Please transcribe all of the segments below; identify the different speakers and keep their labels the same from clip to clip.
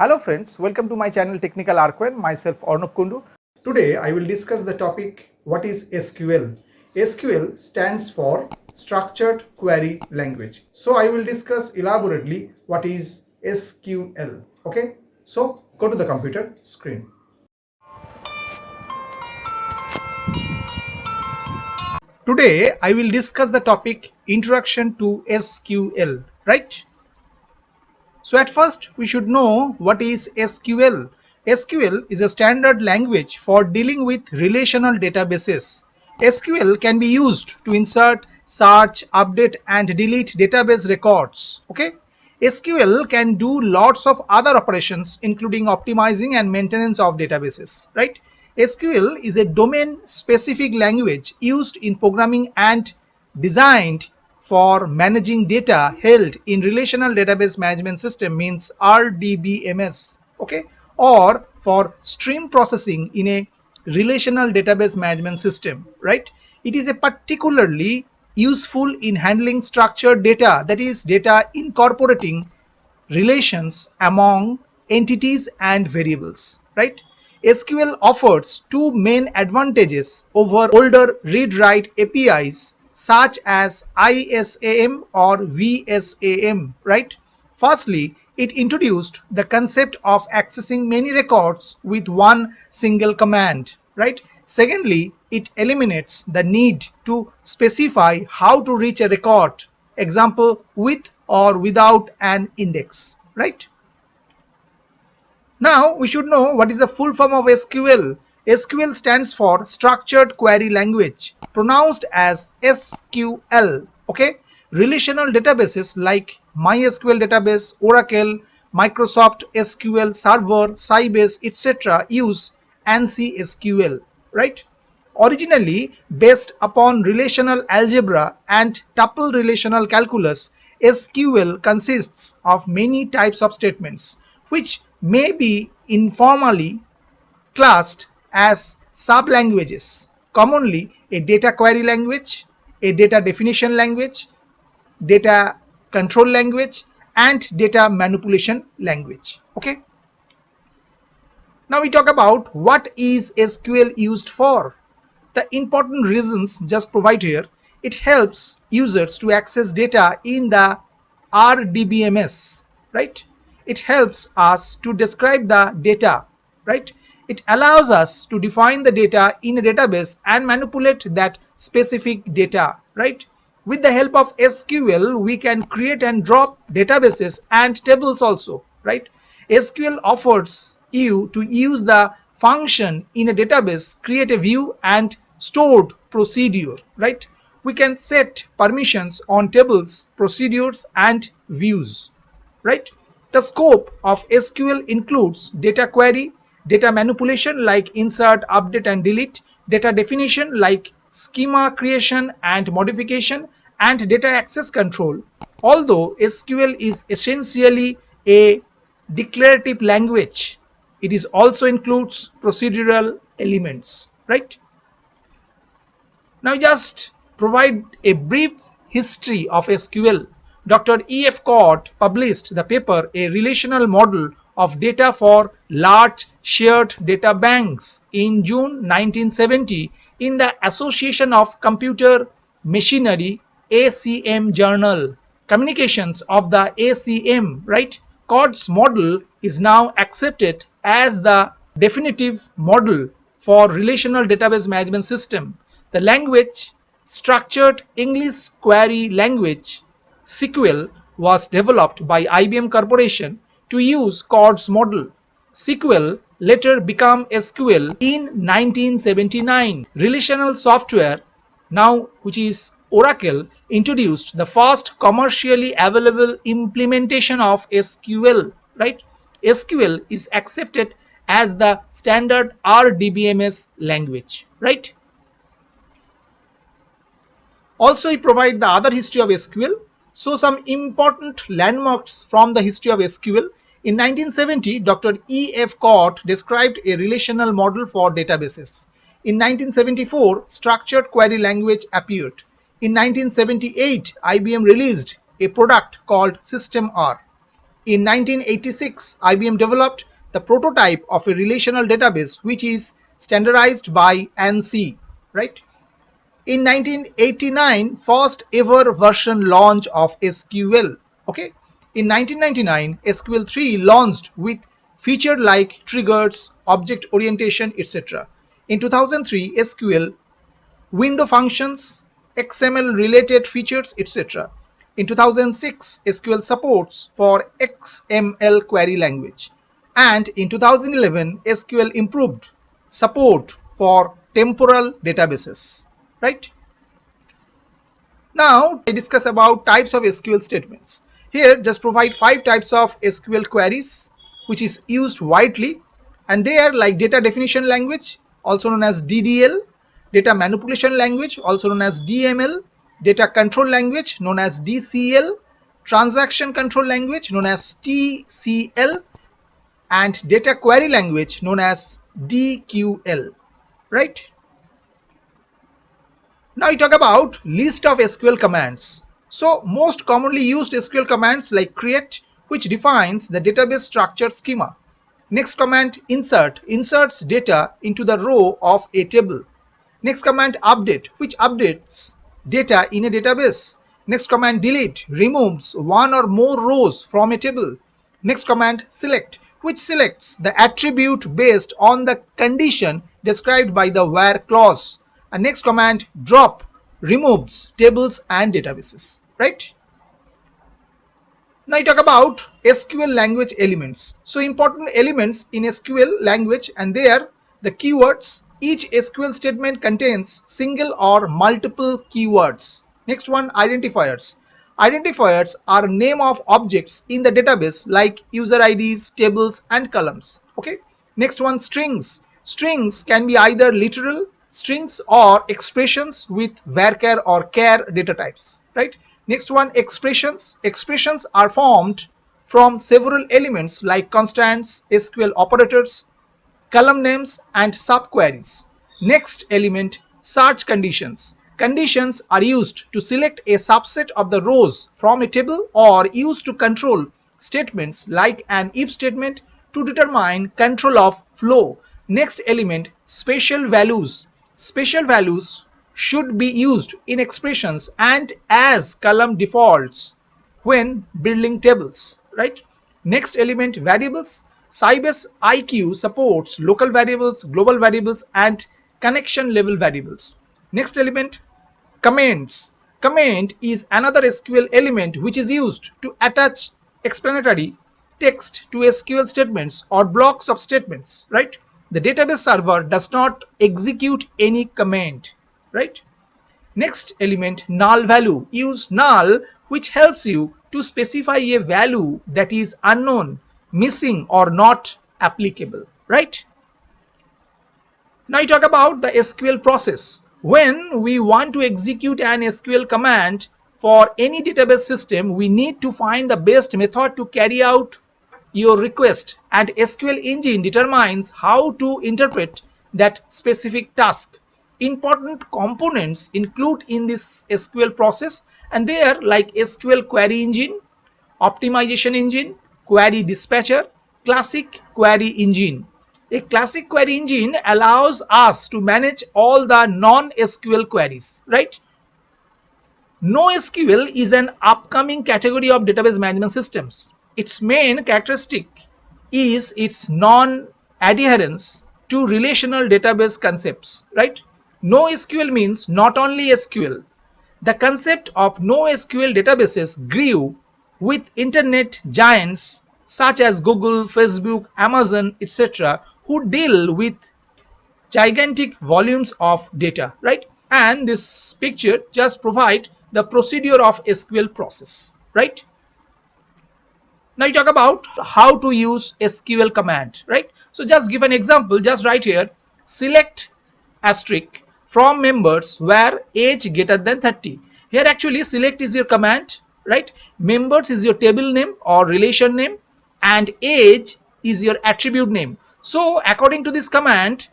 Speaker 1: Hello friends, welcome to my channel Technical Arquen. Myself Arnab Kundu. Today I will discuss the topic what is SQL. SQL stands for Structured Query Language. So I will discuss elaborately what is SQL. Okay, so go to the computer screen. Today I will discuss the topic Introduction to SQL, right? So at first we should know what is SQL. SQL is a standard language for dealing with relational databases. SQL can be used to insert, search, update and delete database records. Okay? SQL can do lots of other operations including optimizing and maintenance of databases, right? SQL is a domain specific language used in programming and designed for managing data held in relational database management system, means RDBMS, okay, or for stream processing in a relational database management system, right? It is a particularly useful in handling structured data, that is data incorporating relations among entities and variables, right? SQL offers two main advantages over older read-write APIs such as ISAM or VSAM, right? Firstly, it introduced the concept of accessing many records with one single command, right? Secondly, it eliminates the need to specify how to reach a record, example with or without an index, right? Now we should know what is the full form of SQL. SQL stands for Structured Query Language, pronounced as SQL. Okay, relational databases like MySQL database, Oracle, Microsoft SQL Server, Sybase, etc. use ANSI SQL, right? Originally based upon relational algebra and tuple relational calculus, SQL consists of many types of statements which may be informally classed as sublanguages, commonly a data query language, a data definition language, data control language, and data manipulation language. Okay. Now we talk about what is SQL used for. The important reasons just provide here. It helps users to access data in the RDBMS, right? It helps us to describe the data, right? It allows us to define the data in a database and manipulate that specific data, right? With the help of SQL, we can create and drop databases and tables also, right? SQL offers you to use the function in a database, create a view and stored procedure, right? We can set permissions on tables, procedures and views, right? The scope of SQL includes data query, data manipulation like insert, update and delete, data definition like schema creation and modification, and data access control. Although SQL is essentially a declarative language, it is also includes procedural elements, right? Now just provide a brief history of SQL. Dr. E.F.Codd published the paper A Relational Model of Data for Large Shared Data Banks in June 1970 in the Association of Computer Machinery ACM Journal. Communications of the ACM, right? Codd's model is now accepted as the definitive model for relational database management system. The language, Structured English Query Language (SQL), was developed by IBM Corporation to use Codd's model. SQL later became SQL in 1979. Relational software, now which is Oracle, introduced the first commercially available implementation of SQL, right? SQL is accepted as the standard RDBMS language, right? Also, we provide the other history of SQL. So some important landmarks from the history of SQL. In 1970, Dr. E.F.Codd described a relational model for databases. In 1974, structured query language appeared. In 1978, IBM released a product called System R. In 1986, IBM developed the prototype of a relational database which is standardized by ANSI, right? In 1989, first ever version launch of SQL. Okay. In 1999, SQL 3 launched with features like triggers, object orientation, etc. In 2003, SQL window functions, XML related features, etc. In 2006, SQL supports for XML query language. And in 2011, SQL improved support for temporal databases. Right? Now I discuss about types of SQL statements. Here just provide 5 types of SQL queries which is used widely, and they are like data definition language also known as DDL, data manipulation language also known as DML, data control language known as DCL, transaction control language known as TCL, and data query language known as DQL, right? Now we talk about list of SQL commands. So most commonly used SQL commands like create, which defines the database structure schema. Next command insert inserts data into the row of a table. Next command update, which updates data in a database. Next command delete removes one or more rows from a table. Next command select, which selects the attribute based on the condition described by the where clause. And next command drop removes tables and databases, right? Now I talk about SQL language elements. So important elements in SQL language, and they are the keywords. Each SQL statement contains single or multiple keywords. Next one, identifiers. Identifiers are name of objects in the database like user IDs, tables and columns. Okay. Next one, strings. Strings can be either literal strings or expressions with varchar or char data types, right? Next one, expressions. Expressions are formed from several elements like constants, SQL operators, column names and subqueries. Next element, search conditions. Conditions are used to select a subset of the rows from a table or used to control statements like an if statement to determine control of flow. Next element, special values. Special values should be used in expressions and as column defaults when building tables, right? Next element, variables. Sybase IQ supports local variables, global variables and connection level variables. Next element, comments. Comment is another SQL element which is used to attach explanatory text to SQL statements or blocks of statements, right? The database server does not execute any command, right? Next element, null value. Use null, which helps you to specify a value that is unknown, missing or not applicable, right? Now I talk about the SQL process. When we want to execute an SQL command for any database system, we need to find the best method to carry out your request, and SQL engine determines how to interpret that specific task. Important components include in this SQL process, and they are like SQL query engine, optimization engine, query dispatcher, classic query engine. A classic query engine allows us to manage all the non-SQL queries, right? NoSQL is an upcoming category of database management systems. Its main characteristic is its non-adherence to relational database concepts, right? NoSQL means not only SQL. The concept of NoSQL databases grew with internet giants such as Google, Facebook, Amazon, etc., who deal with gigantic volumes of data, right? And this picture just provide the procedure of SQL process, right? Now you talk about how to use SQL command, right? So just give an example, just write here, select asterisk from members where age greater than 30. Here actually select is your command, right? Members is your table name or relation name, and age is your attribute name. So according to this command,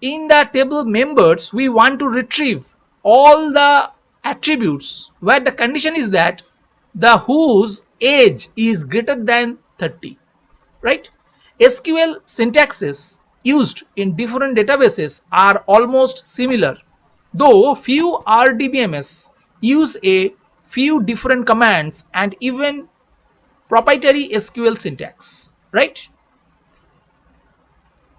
Speaker 1: in the table members we want to retrieve all the attributes where the condition is that the whose age is greater than 30, right? SQL syntaxes used in different databases are almost similar, though few RDBMS use a few different commands and even proprietary SQL syntax, right?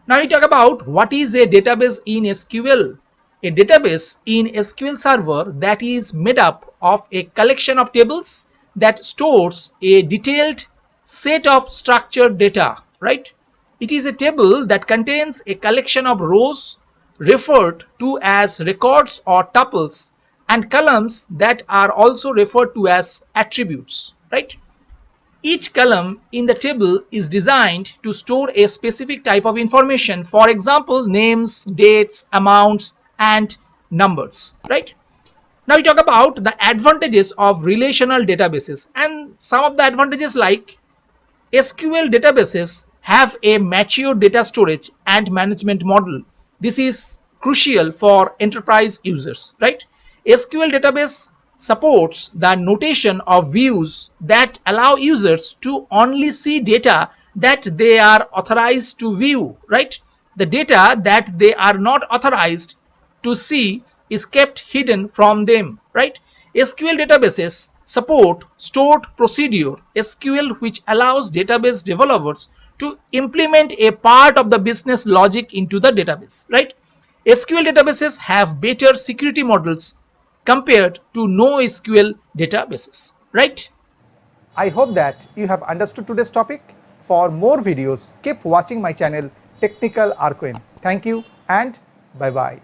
Speaker 1: Now we talk about what is a database in SQL. A database in SQL Server that is made up of a collection of tables that stores a detailed set of structured data, right? It is a table that contains a collection of rows referred to as records or tuples and columns that are also referred to as attributes, right? Each column in the table is designed to store a specific type of information, for example, names, dates, amounts, and numbers, right? Now we talk about the advantages of relational databases, and some of the advantages like SQL databases have a mature data storage and management model. This is crucial for enterprise users, right? SQL database supports the notation of views that allow users to only see data that they are authorized to view, right? The data that they are not authorized to see is kept hidden from them, right? SQL databases support stored procedure SQL, which allows database developers to implement a part of the business logic into the database, right? SQL databases have better security models compared to NoSQL databases, right?
Speaker 2: I hope that you have understood today's topic. For more videos, keep watching my channel Technical Arcoin. Thank you and bye bye.